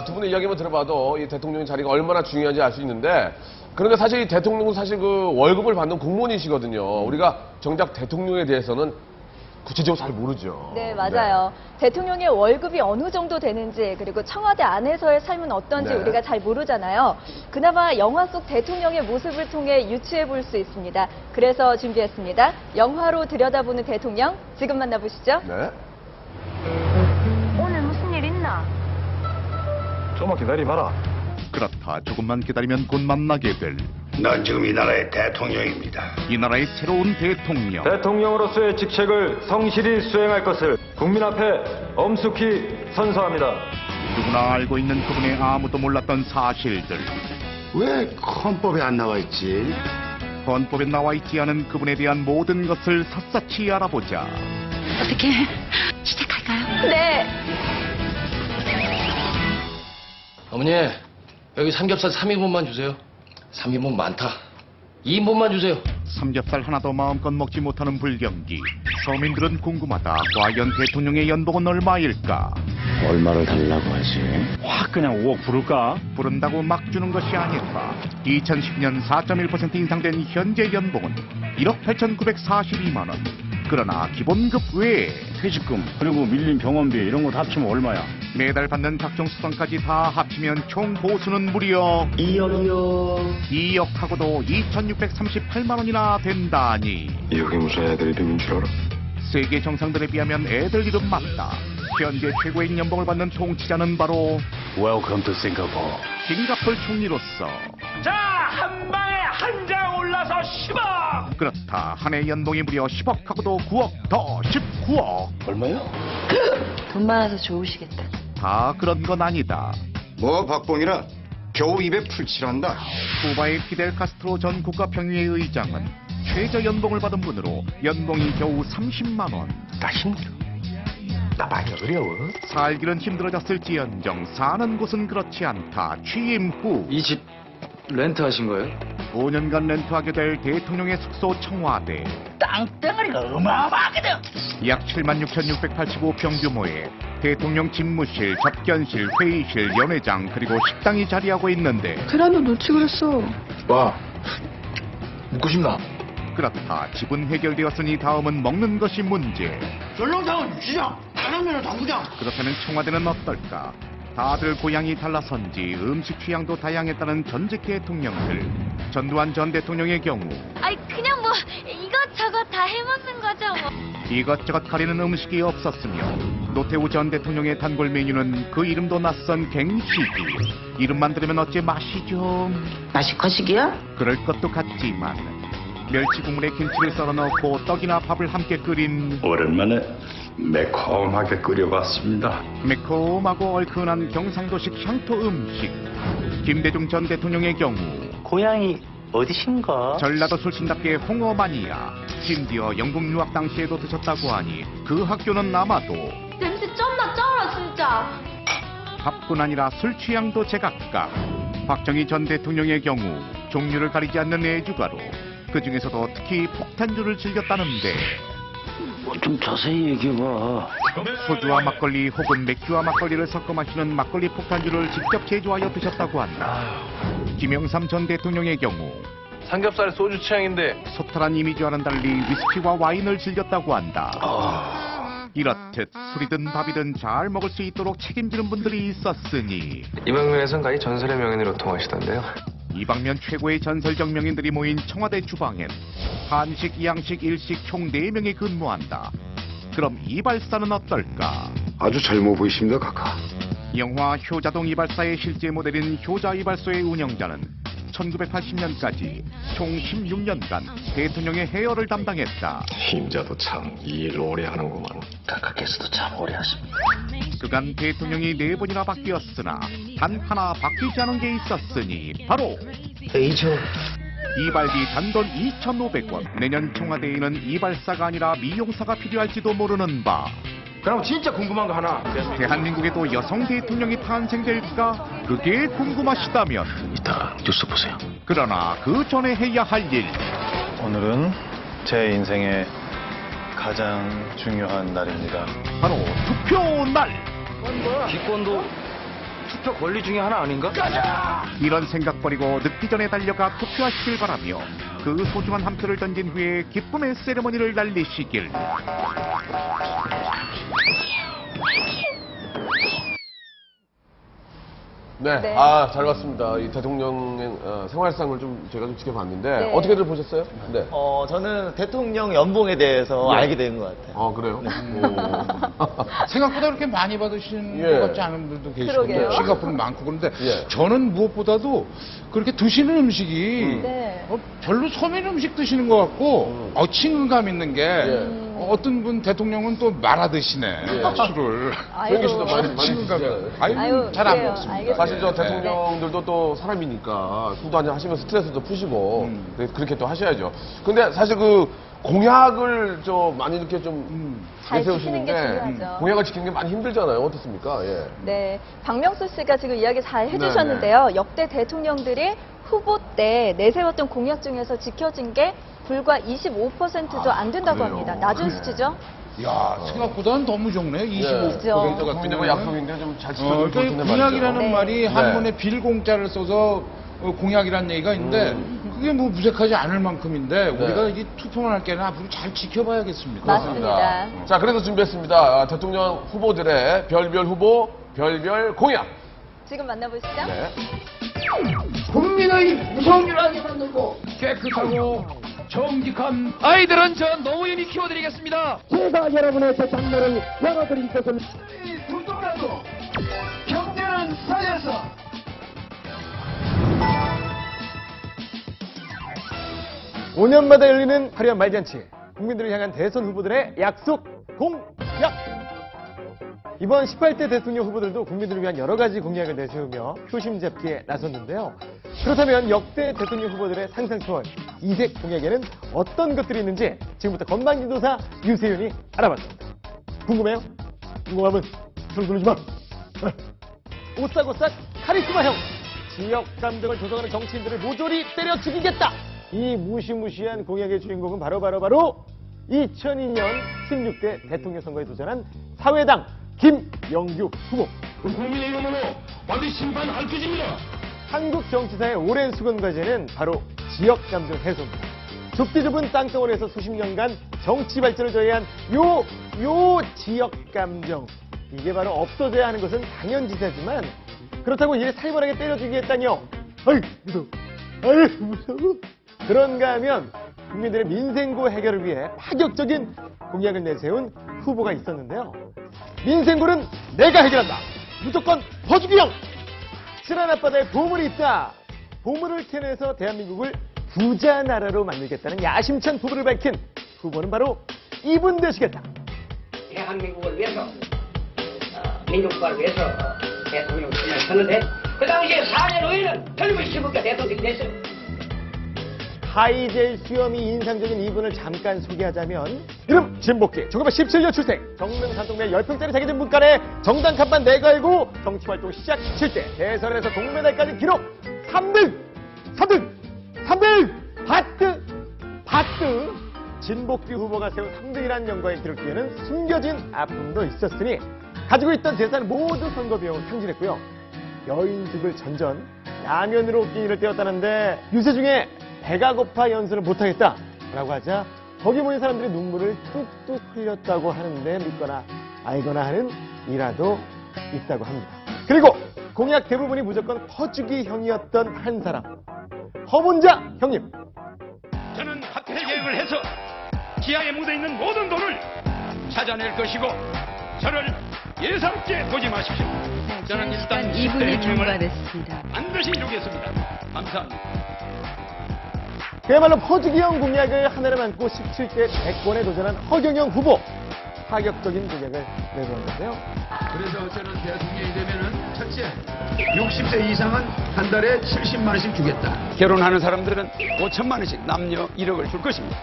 두 분의 이야기만 들어봐도 이 대통령의 자리가 얼마나 중요한지 알 수 있는데, 그런데 사실 이 대통령은 사실 그 월급을 받는 공무원이시거든요. 우리가 정작 대통령에 대해서는 구체적으로 잘 모르죠. 네, 맞아요. 대통령의 월급이 어느 정도 되는지, 그리고 청와대 안에서의 삶은 어떤지 네. 우리가 잘 모르잖아요. 그나마 영화 속 대통령의 모습을 통해 유추해 볼 수 있습니다. 그래서 준비했습니다. 영화로 들여다보는 대통령, 지금 만나보시죠. 네. 오늘 무슨 일 있나? 조금만 기다려봐라. 그렇다. 조금만 기다리면 곧 만나게 될. 난 지금 이 나라의 대통령입니다. 이 나라의 새로운 대통령. 대통령으로서의 직책을 성실히 수행할 것을 국민 앞에 엄숙히 선서합니다. 누구나 알고 있는 그분의 아무도 몰랐던 사실들. 왜 헌법에 안 나와 있지? 헌법에 나와 있지 않은 그분에 대한 모든 것을 샅샅이 알아보자. 어떻게 시작할까요? 네. 어머니, 여기 삼겹살 3인분만 주세요. 3인분 많다. 2인분만 주세요. 삼겹살 하나도 마음껏 먹지 못하는 불경기. 서민들은 궁금하다. 과연 대통령의 연봉은 얼마일까? 얼마를 달라고 하지? 확 그냥 5억 부를까? 부른다고 막 주는 것이 아닐까. 2010년 4.1% 인상된 현재 연봉은 1억 8,942만 원. 그러나 기본급 외에 퇴직금 그리고 밀린 병원비 이런 거 다 합치면 얼마야? 매달 받는 각종 수당까지 다 합치면 총 보수는 무려 2억하고도 2,638만 원이나 된다니. 여기 무슨 애들이 비민 줄 알아? 세계 정상들에 비하면 애들 이름 맞다. 현재 최고의 연봉을 받는 통치자는 바로 Welcome to Singapore. 싱가폴 총리로서 자, 한 방에 한 장 올라서 10억! 그렇다. 한 해 연봉이 무려 10억하고도 9억 더 19억. 얼마요? 돈 많아서 좋으시겠다. 다 그런 건 아니다. 뭐 박봉이라 겨우 입에 풀칠한다. 쿠바의 피델 카스트로 전 국가평의회 의장은 최저 연봉을 받은 분으로 연봉이 겨우 30만 원. 나 힘들어. 나 많이 어려워. 살기는 힘들어졌을지언정 사는 곳은 그렇지 않다. 취임 후 이 집 렌트하신 거예요? 5년간 렌트하게 될 대통령의 숙소 청와대. 땅덩어리가 어마어마하거든. 약 76,685평 규모의 대통령 집무실, 접견실, 회의실, 연회장 그리고 식당이 자리하고 있는데 계란도 넣지 그랬어. 와, 묻고 싶나? 그렇다. 집은 해결되었으니 다음은 먹는 것이 문제. 전렁탕은 주장, 짜장면은 당구장. 그렇다면 청와대는 어떨까? 다들 고향이 달라서인지 음식 취향도 다양했다는 전직 대통령들. 전두환 전 대통령의 경우 아니 그냥 뭐 이것저것 다 해먹는 거죠 뭐. 이것저것 가리는 음식이 없었으며 노태우 전 대통령의 단골 메뉴는 그 이름도 낯선 갱식이. 이름만 들으면 어째 맛이 좀... 맛이 거시기야? 그럴 것도 같지만 멸치 국물에 김치를 썰어 넣고 떡이나 밥을 함께 끓인 오랜만에 매콤하게 끓여봤습니다. 매콤하고 얼큰한 경상도식 향토 음식. 김대중 전 대통령의 경우 고향이 어디신가? 전라도 출신답게 홍어 마니아. 심지어 영국 유학 당시에도 드셨다고 하니 그 학교는 아마도 냄새 쩐나 쩔어 진짜. 밥뿐 아니라 술 취향도 제각각. 박정희 전 대통령의 경우 종류를 가리지 않는 애주가로 그 중에서도 특히 폭탄주를 즐겼다는데 좀 자세히 얘기해봐. 소주와 막걸리 혹은 맥주와 막걸리를 섞어 마시는 막걸리 폭탄주를 직접 제조하여 드셨다고 한다. 김영삼 전 대통령의 경우 삼겹살 소주 취향인데 소탈한 이미지와는 달리 위스키와 와인을 즐겼다고 한다. 이렇듯 술이든 밥이든 잘 먹을 수 있도록 책임지는 분들이 있었으니 이방면의 성가이 전설의 명인으로 통하시던데요. 이방면 최고의 전설적 명인들이 모인 청와대 주방엔 한식, 양식, 일식 총 4명이 근무한다. 그럼 이발사는 어떨까? 아주 젊어 보이십니다, 카카. 영화 효자동 이발사의 실제 모델인 효자 이발소의 운영자는 1980년까지 총 16년간 대통령의 헤어를 담당했다. 힘자도 참 일 오래 하는구만. 각하께서도 참 오래 하십니다. 그간 대통령이 4번이나 바뀌었으나 단 하나 바뀌지 않은 게 있었으니 바로 이발비 단돈 2,500원. 내년 청와대에는 이발사가 아니라 미용사가 필요할지도 모르는 바. 그럼 진짜 궁금한 거 하나. 대한민국에도 여성 대통령이 탄생될까? 그게 궁금하시다면 이따 뉴스 보세요. 그러나 그 전에 해야 할 일. 오늘은 제 인생의 가장 중요한 날입니다. 바로 투표날. 기권도 투표 권리 중에 하나 아닌가? 이런 생각 버리고 늦기 전에 달려가 투표하시길 바라며 그 소중한 한 표를 던진 후에 기쁨의 세레머니를 날리시길. 네, 네. 아, 잘 봤습니다. 이 대통령의 생활상을 좀 제가 좀 지켜봤는데 네. 어떻게들 보셨어요? 네. 저는 대통령 연봉에 대해서 네. 알게 된 것 같아요. 아, 그래요? 생각보다 그렇게 많이 받으시는 예. 것 같지 않은 분들도 계시고 그러게요. 싱가포르는 많고 그런데 예. 저는 무엇보다도 그렇게 드시는 음식이 네. 별로 서민 음식 드시는 것 같고 친근감 있는 게 어떤 분 대통령은 또 말아 드시네 술을. 홍기 씨도 많이 친근감. 드시잖아요. 아유, 잘 안 그래요. 먹습니다. 알겠습니다. 사실 저 대통령들도 또 사람이니까 술도 한잔 하시면 스트레스도 푸시고 그렇게 또 하셔야죠. 근데 사실 그 공약을 좀 많이 이렇게 좀 잘 지키는 게 내세우시는데 중요하죠. 공약을 지키는 게 많이 힘들잖아요. 어떻습니까? 예. 네, 박명수 씨가 지금 이야기 잘 해주셨는데요. 역대 대통령들이 후보 때 내세웠던 공약 중에서 지켜진 게 불과 25%도 안 된다고 그래요? 합니다. 낮은 그래. 수치죠? 야, 생각보다는 너무 적네. 25% 그죠. 같은 국민들과 약속인데 좀 잘 지켜주면 좋을 텐데 공약이라는 네. 말이 네. 한문에 빌공자를 써서 공약이라는 얘기가 있는데 그게 뭐 무색하지 않을 만큼인데 우리가 이 투표만 할 게는 앞으로 잘 지켜봐야겠습니다. 맞습니다. 자, 그래서 준비했습니다. 대통령 후보들의 별별 후보, 별별 공약. 지금 만나보시죠. 네. 국민의 무성유하게 만들고 깨끗하고 정직한 아이들은 저 노무현이 키워드리겠습니다. 제가 여러분의 대장면을 열어드릴 것은 불도라도 경제는 쌓여서 5년마다 열리는 화려한 말잔치, 국민들을 향한 대선 후보들의 약속 공약. 이번 18대 대통령 후보들도 국민들을 위한 여러 가지 공약을 내세우며 표심 잡기에 나섰는데요. 그렇다면 역대 대통령 후보들의 상상 초월 이색 공약에는 어떤 것들이 있는지 지금부터 건방진도사 유세윤이 알아봤습니다. 궁금해요? 궁금하면 손 굴리지 마. 오싹오싹 카리스마형 지역 감정을 조성하는 정치인들을 모조리 때려 죽이겠다. 이 무시무시한 공약의 주인공은 바로 2002년 16대 대통령 선거에 도전한 사회당 김영규 후보. 국민의 이름으로 반드시 심판할 것입니다. 한국 정치사의 오랜 수건 과제는 바로 지역 감정 해소입니다. 좁디 좁은 땅덩어리에서 수십 년간 정치 발전을 저해한 요 지역 감정. 이게 바로 없어져야 하는 것은 당연지사지만 그렇다고 이를 살벌하게 때려주겠다뇨. 아이 무서워. 아이 무서워. 그런가 하면 국민들의 민생고 해결을 위해 파격적인 공약을 내세운 후보가 있었는데요. 민생고는 내가 해결한다. 무조건 퍼주기형. 칠한 앞바다에 보물이 있다. 보물을 캐내서 대한민국을 부자 나라로 만들겠다는 야심찬 포부를 밝힌 후보는 바로 이분 되시겠다. 대한민국을 위해서 민족과를 위해서 대통령 선을 했는데 그 당시에 4년 후에는 젊은 시국가 대통령이 됐어요. 하이젤 수염이 인상적인 이분을 잠깐 소개하자면 이름 진복기 1917년 출생 정릉 산동네 10평짜리 자기집 문간에 정당 간판 내걸고 정치활동 시작 7대 대선에서 동메달까지 기록 3등 바트 진복기 후보가 세운 3등이라는 영광의 기록 뒤에는 숨겨진 아픔도 있었으니 가지고 있던 재산을 모두 선거 비용을 탕진했고요. 여인숙을 전전 라면으로 끼니를 때웠다는데 유세 중에 배가 고파 연설을 못하겠다라고 하자 거기 모인 사람들이 눈물을 뚝뚝 흘렸다고 하는데 믿거나 알거나 하는 일화도 있다고 합니다. 그리고 공약 대부분이 무조건 퍼주기형이었던 한 사람 허문자 형님. 저는 화폐 개혁을 해서 지하에 묻어있는 모든 돈을 찾아낼 것이고 저를 예사롭게 보지 마십시오. 저는 일단 2분이 경과됐습니다. 반드시 이루겠습니다. 감사합니다. 그야말로 퍼주기형 공약을 하나를 안고 17대 대권에 도전한 허경영 후보. 파격적인 공약을 내놓았는데요. 그래서 저는 대통령이 되면은 첫째, 60세 이상은 한 달에 70만 원씩 주겠다. 결혼하는 사람들은 5천만 원씩 남녀 1억을 줄 것입니다.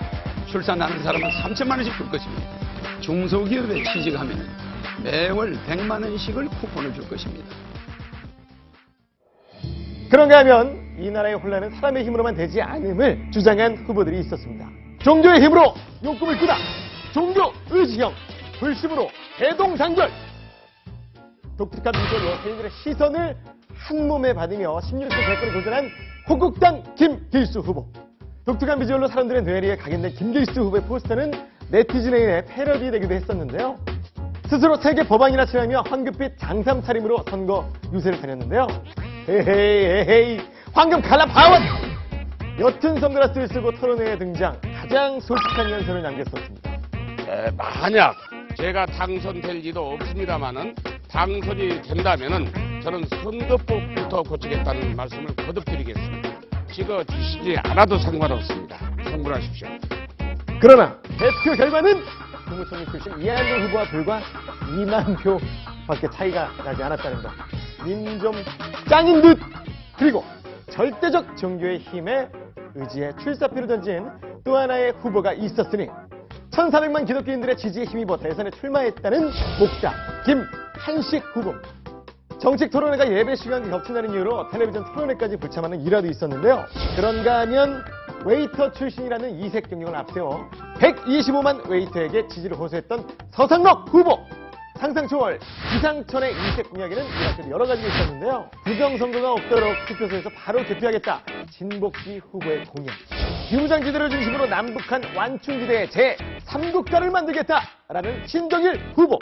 출산하는 사람은 3천만 원씩 줄 것입니다. 중소기업에 취직하면 매월 100만 원씩을 쿠폰을 줄 것입니다. 그런가 하면 이 나라의 혼란은 사람의 힘으로만 되지 않음을 주장한 후보들이 있었습니다. 종교의 힘으로 욕구을 끄다. 종교 의지형. 불심으로 대동단결. 독특한 비주얼로 세인들의 시선을 한 몸에 받으며 16대 대권에 도전한 호국당 김길수 후보. 독특한 비주얼로 사람들의 뇌리에 각인된 김길수 후보의 포스터는 네티즌에 의해 패러디되기도 했었는데요. 스스로 세계 법안이나 취하며 황급히 장삼 차림으로 선거 유세를 다녔는데요. 에헤이 황금 칼라 파워! 옅은 선글라스를 쓰고 토론회에 등장 가장 솔직한 연설을 남겼었습니다. 만약 제가 당선될지도 없습니다만은 당선이 된다면은 저는 선거법부터 고치겠다는 말씀을 거듭 드리겠습니다. 찍어주시지 않아도 상관없습니다. 성불하십시오. 그러나 대표 결과는 국무총리 출신 이한동 후보와 불과 2만 표밖에 차이가 나지 않았다는 것. 님 좀 짱인 듯. 그리고 절대적 종교의 힘에 의지에 출사표를 던진 또 하나의 후보가 있었으니 1,400만 기독교인들의 지지에 힘입어 대선에 출마했다는 목자 김한식 후보. 정책 토론회가 예배 시간이 겹친다는 이유로 텔레비전 토론회까지 불참하는 일화도 있었는데요. 그런가 하면 웨이터 출신이라는 이색 경력을 앞세워 125만 웨이터에게 지지를 호소했던 서상록 후보. 상상 초월 기상천의 이색 공약에는 이렇게 여러 가지가 있었는데요. 부정선거가 없도록 투표소에서 바로 개표하겠다. 진복기 후보의 공약. 비무장지대를 중심으로 남북한 완충지대의 제3국가를 만들겠다라는 신동일 후보.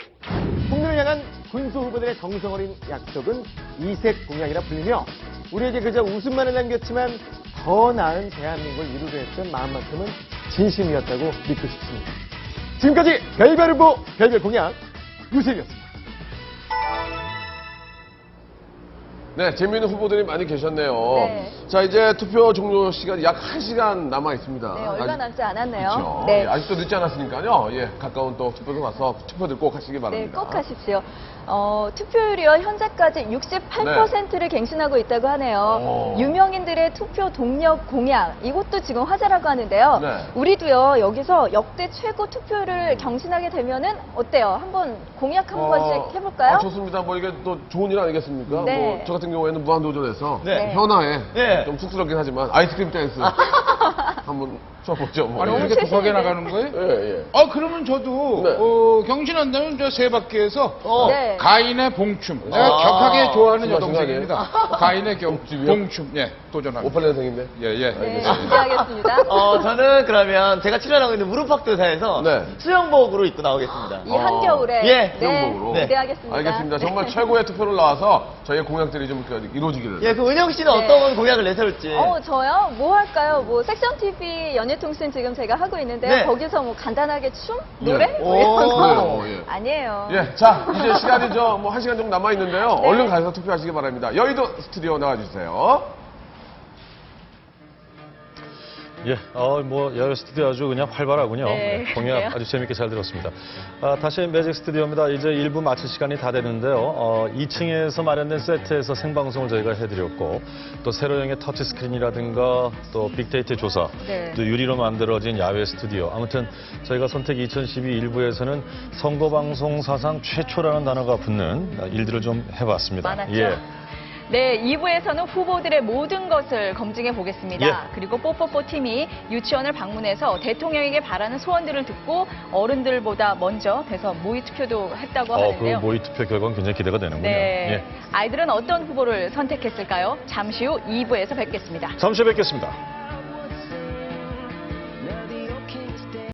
국민을 향한 군수 후보들의 정성 어린 약속은 이색 공약이라 불리며 우리에게 그저 웃음만을 남겼지만 더 나은 대한민국을 이루려 했던 마음만큼은 진심이었다고 믿고 싶습니다. 지금까지 별별 후보 별별 공약 유세이었습니다. 네, 재미있는 후보들이 많이 계셨네요. 네. 자, 이제 투표 종료 시간이 약 1시간 남아 있습니다. 네, 얼마 남지 않았네요. 그렇죠. 네. 예, 아직도 늦지 않았으니까요. 예, 가까운 또 투표소 가서 투표들 꼭 하시기 바랍니다. 네, 꼭 하십시오. 투표율이요, 현재까지 68%를 갱신하고 있다고 하네요. 유명인들의 투표 동력 공약, 이것도 지금 화제라고 하는데요. 네. 우리도요, 여기서 역대 최고 투표율을 경신하게 되면은 어때요? 한번 공약 한 번씩 해볼까요? 좋습니다. 뭐 이게 또 좋은 일 아니겠습니까? 네. 뭐 저 같은 경우에는 무한도전에서 네. 현아에 네. 좀 쑥스럽긴 하지만 아이스크림 댄스 한번 써보죠. 뭐. 아니, 이렇게 독하게 나가는 거예요? 예, 예. 그러면 저도, 네. 경신한다면 저 세바퀴에서 네. 가인의 봉춤. 내가 격하게 좋아하는 중간, 여동생입니다. 가인의 봉춤. 예, 도전합니다. 58년생인데? 예, 예. 네, 기대하겠습니다. 저는 그러면 제가 출연하고 있는 무릎팍도사에서 네. 수영복으로 입고 나오겠습니다. 이 한겨울에 예. 수영복으로. 네, 기대하겠습니다. 알겠습니다. 정말 최고의 투표를 나와서 저희의 공약들이 좀 이루어지기를. 예, 그 은영 씨는 네. 어떤 공약을 내세울지. 저요? 뭐 할까요? 뭐 섹션 TV 연예통신 지금 제가 하고 있는데요. 네. 거기서 뭐 간단하게 춤? 노래? 예. 뭐 이런 거. 그래요, 예. 아니에요. 예, 자, 이제 시간이 뭐 1시간 정도 남아있는데요. 네. 얼른 가서 투표하시기 바랍니다. 여의도 스튜디오 나와주세요. 예, 여의 스튜디오 아주 그냥 활발하군요. 네, 공약 그래요? 아주 재밌게 잘 들었습니다. 다시 매직 스튜디오입니다. 이제 1부 마칠 시간이 다 되는데요. 2층에서 마련된 세트에서 생방송을 저희가 해드렸고, 또 세로형의 터치스크린이라든가, 또 빅데이터 조사, 네. 또 유리로 만들어진 야외 스튜디오. 아무튼 저희가 선택 2012 1부에서는 선거방송 사상 최초라는 단어가 붙는 일들을 좀 해봤습니다. 많았죠? 예. 네, 2부에서는 후보들의 모든 것을 검증해 보겠습니다. 예. 그리고 뽀뽀뽀 팀이 유치원을 방문해서 대통령에게 바라는 소원들을 듣고 어른들보다 먼저 돼서 모의 투표도 했다고 그 하는데요. 모의 투표 결과는 굉장히 기대가 되는군요. 네, 예. 아이들은 어떤 후보를 선택했을까요? 잠시 후 2부에서 뵙겠습니다. 잠시 후에 뵙겠습니다.